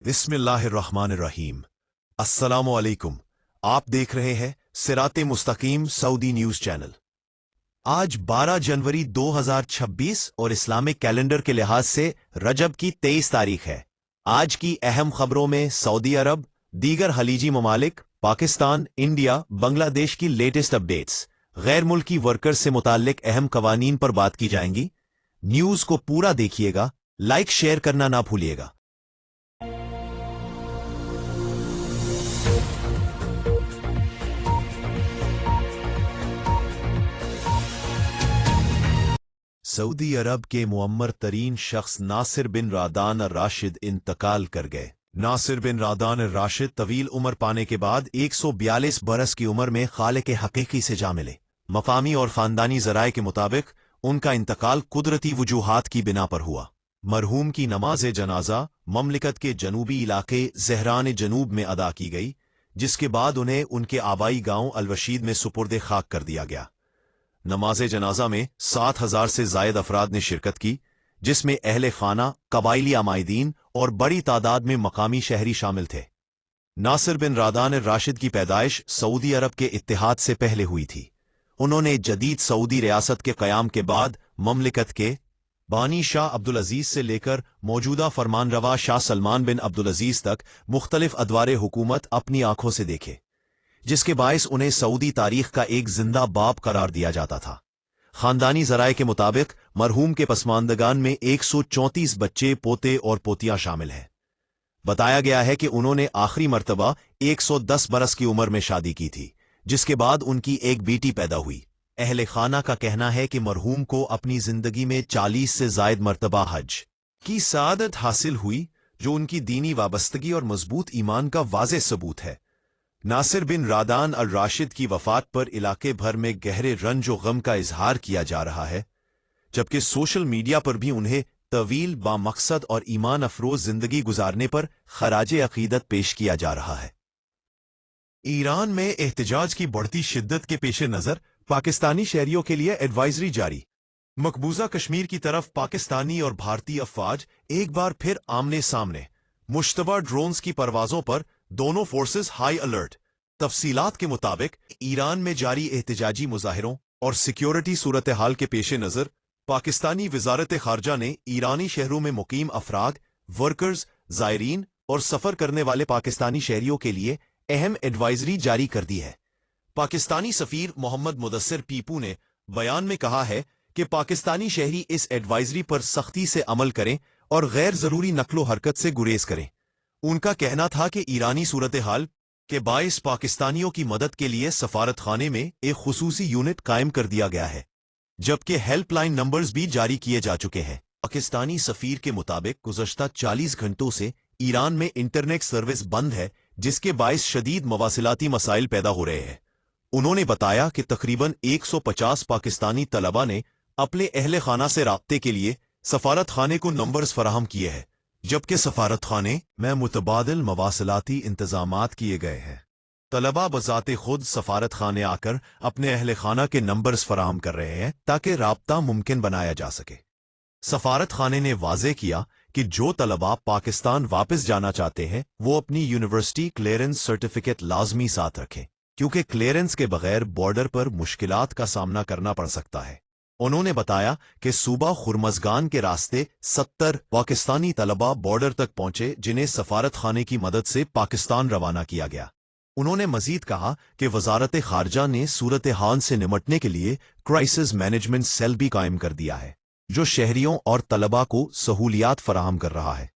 बिस्मिल्लाहिर्रहमानिर्रहीम। अस्सलामु अलैकुम। आप देख रहे हैं सिराते मुस्तकीम सऊदी न्यूज चैनल। आज 12 जनवरी 2026 और इस्लामिक कैलेंडर के लिहाज से रजब की 23 तारीख है। आज की अहम खबरों में सऊदी अरब, दीगर खलीजी ममालिक, पाकिस्तान, इंडिया, बांग्लादेश की लेटेस्ट अपडेट्स, गैर मुल्की वर्कर्स से मुताल्लिक अहम कवानीन पर बात की जाएंगी। न्यूज को पूरा देखिएगा, लाइक शेयर करना ना भूलिएगा। सऊदी अरब के मुअम्मर तरीन शख्स नासिर बिन रादान राशिद इंतकाल कर गए। नासिर बिन रादान राशिद तवील उम्र पाने के बाद 142 बरस की उम्र में खालिक हकीकी से जा मिले। मकामी और खानदानी जराए के मुताबिक उनका इंतकाल कुदरती वजूहात की बिना पर हुआ। मरहूम की नमाज जनाजा ममलिकत के जनूबी इलाके ज़हरान जनूब में अदा की गई, जिसके बाद उन्हें उनके आबाई गांव अलवशीद में सुपुर्द खाक कर दिया गया। नमाज जनाजा में 7,000 से जायद अफराद ने शिरकत की, जिसमें अहले खाना, कबाइली अमायदीन और बड़ी तादाद में मकामी शहरी शामिल थे। नासिर बिन रादान राशिद की पैदाइश सऊदी अरब के इत्तेहाद से पहले हुई थी। उन्होंने जदीद सऊदी रियासत के क़याम के बाद ममलिकत के बानी शाह अब्दुल अजीज से लेकर मौजूदा फरमानरवा शाह सलमान बिन अब्दुल अजीज तक मुख्तलिफ अदवारे हुकूमत अपनी आंखों से देखे, जिसके बायस उन्हें सऊदी तारीख का एक जिंदा बाब करार दिया जाता था। खानदानी जराए के मुताबिक मरहूम के पसमानदगान में 134 बच्चे, पोते और पोतियां शामिल हैं। बताया गया है कि उन्होंने आखिरी मर्तबा 110 बरस की उम्र में शादी की थी, जिसके बाद उनकी एक बेटी पैदा हुई। अहले खाना का कहना है कि मरहूम को अपनी जिंदगी में 40 से जायद मर्तबा हज की सआदत हासिल हुई, जो उनकी दीनी वाबस्तगी और मजबूत ईमान का वाज़ेह सबूत है। नासिर बिन रादान अल राशिद की वफात पर इलाके भर में गहरे रंज और गम का इजहार किया जा रहा है, जबकि सोशल मीडिया पर भी उन्हें तवील, बामकसद और ईमान अफरोज जिंदगी गुजारने पर खराजे अकीदत पेश किया जा रहा है। ईरान में एहतजाज की बढ़ती शिद्दत के पेश नज़र पाकिस्तानी शहरियों के लिए एडवाइजरी जारी। मकबूजा कश्मीर की तरफ पाकिस्तानी और भारतीय अफवाज एक बार फिर आमने सामने। मुश्तबा ड्रोन्स की परवाजों पर दोनों फोर्सेस हाई अलर्ट। तफसीलात के मुताबिक ईरान में जारी एहतजाजी मुजाहिरों और सिक्योरिटी सूरत हाल के पेश नज़र पाकिस्तानी वजारत खारजा ने ईरानी शहरों में मुकीम अफराद, वर्कर्स, ज़ायरीन और सफ़र करने वाले पाकिस्तानी शहरियों के लिए अहम एडवाइजरी जारी कर दी है। पाकिस्तानी सफ़ीर मोहम्मद मुदस्सिर पीपू ने बयान में कहा है कि पाकिस्तानी शहरी इस एडवाइजरी पर सख्ती से अमल करें और गैर ज़रूरी नकलो हरकत से गुरेज करें। उनका कहना था कि ईरानी सूरत हाल के बायस पाकिस्तानियों की मदद के लिए सफारत खाने में एक खुसूसी यूनिट कायम कर दिया गया है, जबकि हेल्पलाइन नंबर्स भी जारी किए जा चुके हैं। पाकिस्तानी सफ़ीर के मुताबिक गुज़श्ता 40 घंटों से ईरान में इंटरनेट सर्विस बंद है, जिसके बायस शदीद मवासिलाती मसाइल पैदा हो रहे हैं। उन्होंने बताया कि तकरीबन 150 पाकिस्तानी तलबा ने अपने अहले खाना से राब्ते के लिए सफारत खाने को नंबर्स फराहम किए हैं, जबकि सफारत खाने में मुतबादिल मवासिलाती इंतजामात किए गए हैं। तलबा बजाते खुद सफारत खाने आकर अपने अहले खाना के नंबर्स फराहम कर रहे हैं ताकि राब्ता मुमकिन बनाया जा सके। सफारत खाने ने वाज़ेह किया कि जो तलबा पाकिस्तान वापस जाना चाहते हैं वो अपनी यूनिवर्सिटी क्लियरेंस सर्टिफिकेट लाजमी साथ रखें, क्योंकि क्लियरेंस के बगैर बॉर्डर पर मुश्किलात का सामना करना पड़ सकता है। उन्होंने बताया कि सूबा खुरमजगान के रास्ते 70 पाकिस्तानी तलबा बॉर्डर तक पहुंचे, जिन्हें सफारत खाने की मदद से पाकिस्तान रवाना किया गया। उन्होंने मजीद कहा कि वजारत खारजा ने सूरत हाल से निमटने के लिए क्राइसिस मैनेजमेंट सेल भी कायम कर दिया है, जो शहरियों और तलबा को सहूलियात फराहम कर रहा है।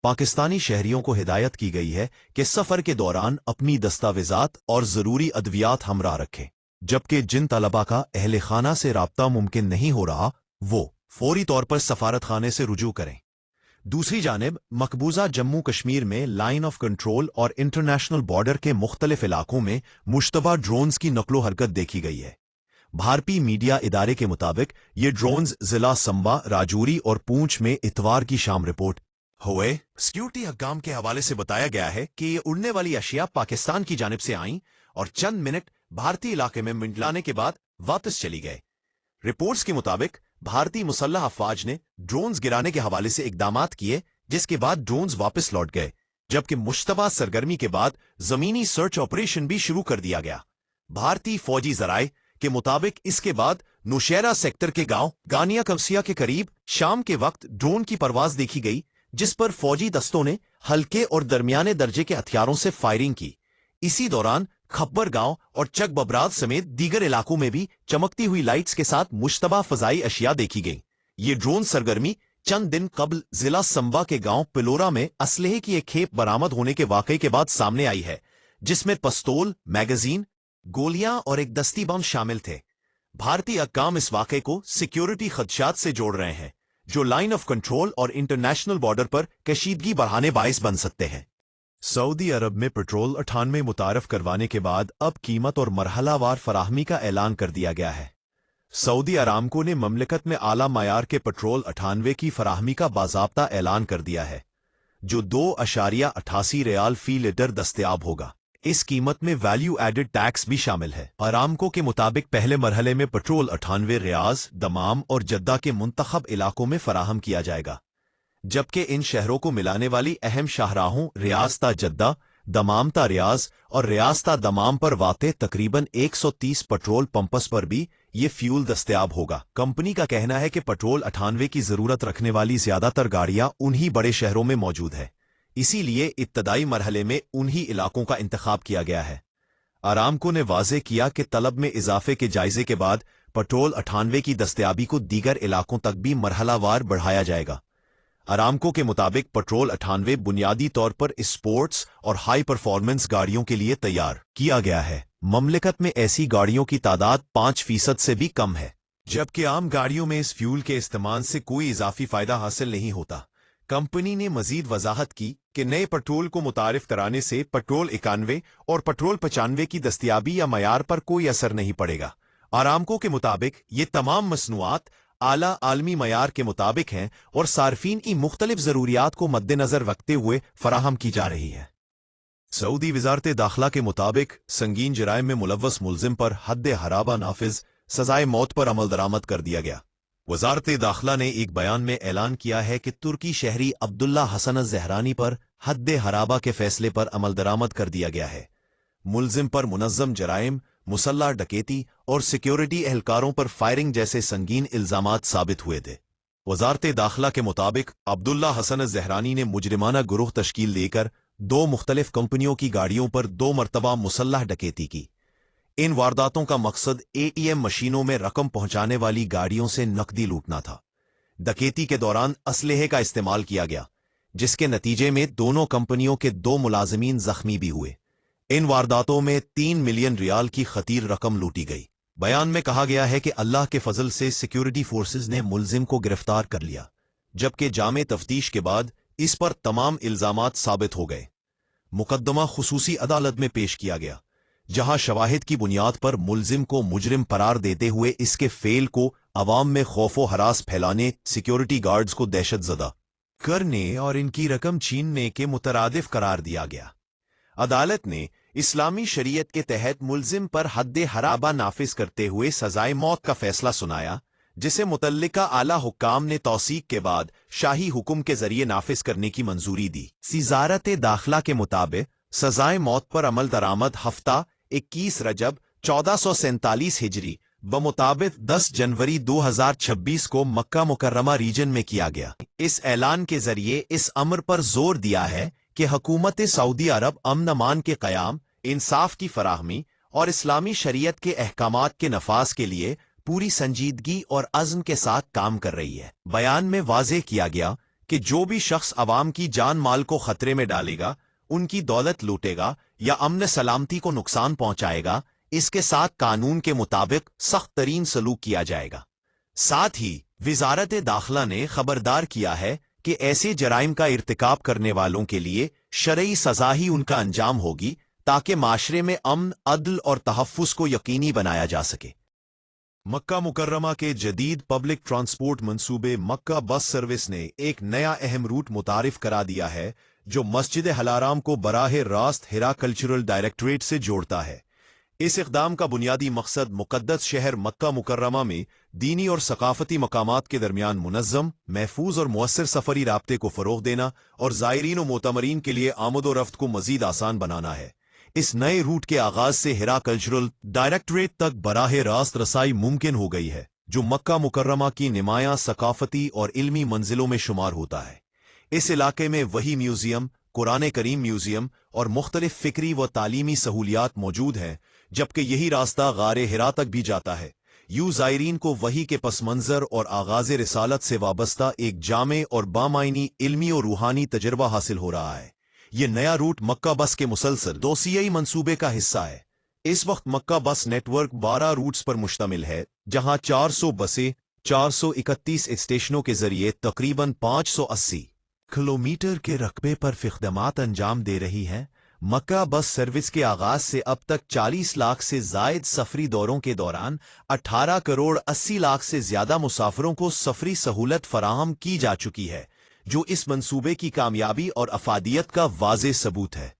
पाकिस्तानी शहरियों को हिदायत की गई है कि सफ़र के दौरान अपनी दस्तावेजात और ज़रूरी अद्वियात हमरा रखें, जबकि जिन तलबा का अहले खाना से राब्ता मुमकिन नहीं हो रहा वो फौरी तौर पर सफारत खाने से रुजू करें। दूसरी जानिब मकबूजा जम्मू कश्मीर में लाइन ऑफ कंट्रोल और इंटरनेशनल बॉर्डर के मुख्तलिफ इलाकों में मुश्तबा ड्रोन्स की नकलो हरकत देखी गई है। भारतीय मीडिया इदारे के मुताबिक ये ड्रोन्स जिला संबा, राजौरी और पूंछ में इतवार की शाम रिपोर्ट हुए। सिक्योरिटी हकाम के हवाले से बताया गया है कि ये उड़ने वाली अशिया पाकिस्तान की जानिब से आईं और चंद मिनट भारतीय इलाके में मिंडलाने के बाद वापस चली गए। रिपोर्ट्स के मुताबिक भारतीय मुसल्लह अफवाज ने ड्रोन्स गिराने के हवाले से इकदामात किए, जिसके बाद ड्रोन्स वापस लौट गए, जबकि मुश्तबा सरगर्मी के बाद जमीनी सर्च ऑपरेशन भी शुरू कर दिया गया। भारतीय फौजी जराए के मुताबिक इसके बाद नौशेरा सेक्टर के गांव गानिया कमसिया के करीब शाम के वक्त ड्रोन की परवाज देखी गई, जिस पर फौजी दस्तों ने हल्के और दरमियाने दर्जे के हथियारों से फायरिंग की। इसी दौरान खब्बर गांव और चक बबरात समेत दीगर इलाकों में भी चमकती हुई लाइट्स के साथ मुश्तबा फजाई अशिया देखी गई। ये ड्रोन सरगर्मी चंद दिन कबल जिला संबा के गांव पिलोरा में असलहे की एक खेप बरामद होने के वाकये के बाद सामने आई है, जिसमें पिस्तौल, मैगजीन, गोलियां और एक दस्ती बम शामिल थे। भारतीय हक्काम इस वाकये को सिक्योरिटी खदशात से जोड़ रहे हैं, जो लाइन ऑफ कंट्रोल और इंटरनेशनल बॉर्डर पर कशीदगी बढ़ाने बाइस बन सकते हैं। सऊदी अरब में पेट्रोल 98 मुतारफ करवाने के बाद अब कीमत और मरहलावार फराहमी का ऐलान कर दिया गया है। सऊदी अरामको ने ममलिकत में आला मायार के पेट्रोल 98 की फराहमी का बाज़ाब्ता ऐलान कर दिया है, जो 2.88 रियाल फी लीटर दस्तयाब होगा। इस कीमत में वैल्यू एडेड टैक्स भी शामिल है। अरामको के मुताबिक पहले मरहले में पेट्रोल 98 रियाज, दमाम और जद्दा के मुंतखब इलाकों में फराहम किया जाएगा, जबकि इन शहरों को मिलाने वाली अहम शाहराहों रियासता जद्दा, दमामता रियाज और रियासता दमाम पर वाक़े तकरीबन 130 पेट्रोल पंप्स पर भी ये फ्यूल दस्तयाब होगा। कंपनी का कहना है कि पेट्रोल 98 की जरूरत रखने वाली ज्यादातर गाड़ियां उन्हीं बड़े शहरों में मौजूद है, इसीलिए इब्तदाई मरहले में उन्हीं इलाकों का इंतखाब किया गया है। अरामको ने वाज़े किया कि तलब में इजाफे के जायजे के बाद पेट्रोल 98 की दस्तयाबी को दीगर इलाकों तक भी मरहलावार बढ़ाया जाएगा। अरामको के मुताबिक पेट्रोल 98 बुनियादी तौर पर स्पोर्ट्स और हाई परफॉर्मेंस गाड़ियों के लिए तैयार किया गया है। ममलिकत में ऐसी गाड़ियों की तादाद 5% से भी कम है, जबकि आम गाड़ियों में इस फ्यूल के इस्तेमाल से कोई इजाफी फायदा हासिल नहीं होता। कंपनी ने मजीद वजाहत की कि नए पेट्रोल को मुतारिफ कराने से पेट्रोल 91 और पेट्रोल 95 की दस्तयाबी या मयार पर कोई असर नहीं पड़ेगा। अरामको के मुताबिक ये तमाम मसनूआत आला आलमी मयार के मुताबिक हैं और सार्फिन की मुख्तलिफ जरूरियात को मद्देनजर रखते हुए फराहम की जा रही है। सऊदी वजारत दाखिला के मुताबिक संगीन जराइम में मुलव्वस मुलजिम पर हद हराबा नाफिज सजाए मौत पर अमल दरामद कर दिया गया। वजारत दाखिला ने एक बयान में ऐलान किया है कि तुर्की शहरी अब्दुल्ला हसन ज़हरानी पर हद हराबा के फैसले पर अमल दरामद कर दिया गया है। मुलजिम पर मुनज़्ज़म जराइम, मुसल्ला डकैती और सिक्योरिटी एहलकारों पर फायरिंग जैसे संगीन इल्जामात साबित हुए थे। वजारत दाखिला के मुताबिक अब्दुल्ला हसन ज़हरानी ने मुजरिमाना गुरूह तश्कील देकर 2 मुख्तलिफ कंपनियों की गाड़ियों पर 2 मरतबा मुसल्लाह डकैती की। इन वारदातों का मकसद एटीएम मशीनों में रकम पहुंचाने वाली गाड़ियों से नकदी लूटना था। डकैती के दौरान असलहे का इस्तेमाल किया गया, जिसके नतीजे में दोनों कंपनियों के 2 मुलाजमीन जख्मी भी हुए। इन वारदातों में 3 मिलियन रियाल की खतीर रकम लूटी गई। बयान में कहा गया है कि अल्लाह के फजल से सिक्योरिटी फोर्सेज ने मुलजिम को गिरफ्तार कर लिया, जबकि जामे तफ्तीश के बाद इस पर तमाम इल्जामात साबित हो गए। मुकदमा खुसूसी अदालत में पेश किया गया, जहां शवाहिद की बुनियाद पर मुलजिम को मुजरिम करार देते हुए इसके फेल को अवाम में खौफो हरास फैलाने, सिक्योरिटी गार्ड्स को दहशतजदा करने और इनकी रकम छीनने के मुतरादिफ करार दिया गया। अदालत ने इस्लामी शरीयत के तहत मुलजिम पर हद हराबा नाफिज करते हुए सजाए मौत का फैसला सुनाया, जिसे मुतल्लिका आला हुक्काम ने तौसीक के बाद शाही हुक्म के जरिए नाफिज करने की मंजूरी दी। वज़ारत दाखिला के मुताबिक सजाए मौत पर अमल दरामद हफ्ता 21 रजब 1447 हिजरी बमुताबिक 10 जनवरी 2026 को मक्का मुकर्रमा रीजन में किया गया। इस ऐलान के जरिए इस अमर पर जोर दिया है कि हुकूमत सऊदी अरब अमन अमान के क़याम, इंसाफ की फराहमी और इस्लामी शरीयत के अहकामात के नफाज के लिए पूरी संजीदगी और अज़्म के साथ काम कर रही है। बयान में वाज़ेह किया गया कि जो भी शख्स अवाम की जान माल को खतरे में डालेगा, उनकी दौलत लूटेगा या अमन सलामती को नुकसान पहुंचाएगा, इसके साथ कानून के मुताबिक सख्त तरीन सलूक किया जाएगा। साथ ही वज़ारत दाखिला ने खबरदार किया है कि ऐसे जराइम का इर्तिकाब करने वालों के लिए शरई सजा ही उनका अंजाम होगी, ताकि माशरे में अमन, अदल और तहफ़्फ़ुज़ को यकीनी बनाया जा सके। मक्का मुकर्रमा के जदीद पब्लिक ट्रांसपोर्ट मंसूबे मक्का बस सर्विस ने एक नया अहम रूट मुतारिफ करा दिया है, जो मस्जिद हलाराम को बराह रास्त हिरा कल्चरल डायरेक्टरेट से जोड़ता है। इस इक़दाम का बुनियादी मकसद मुक़द्दस शहर मक्का मुकर्रमा में दीनी और सकाफ़ती मकामात के दरमियान मुनज़्ज़म, महफूज और मुअस्सर सफ़री राब्ते को फ़रोग़ देना और ज़ायरीन और मोतमरीन के लिए आमद व रफ्त को मज़ीद आसान बनाना है। इस नए रूट के आगाज़ से हिरा कल्चरल डायरेक्टरेट तक बराह रास्त रसाई मुमकिन हो गई है, जो मक्का मुकर्रमा की नुमायाँ सकाफ़ती और इल्मी मंजिलों में शुमार होता है। इस इलाके में वही म्यूज़ियम, कुरान करीम म्यूज़ियम और मुख्तलिफ फ़िक्री व तालीमी सहूलियात मौजूद हैं, जबकि यही रास्ता गारे हिरा तक भी जाता है। यूं ज़ायरीन को वही के पस मंज़र और आगाज़ रिसालत से वाबस्ता एक जामे और बामायनी इल्मी और रूहानी तजर्बा हासिल हो रहा है। ये नया रूट मक्का बस के मुसलसल दोसियाई मंसूबे का हिस्सा है। इस वक्त मक्का बस नेटवर्क 12 रूट्स पर मुश्तमिल है, जहां 400 बसें 431 स्टेशनों के जरिए तकरीबन 580 किलोमीटर के रकबे पर खिदमात अंजाम दे रही हैं। मक्का बस सर्विस के आगाज से अब तक 40 लाख से जायद सफरी दौरों के दौरान 18 करोड़ 80 लाख से ज्यादा मुसाफिरों को सफरी सहूलत फराहम की जा चुकी है, जो इस मंसूबे की कामयाबी और अफादियत का वाज़ेह सबूत है।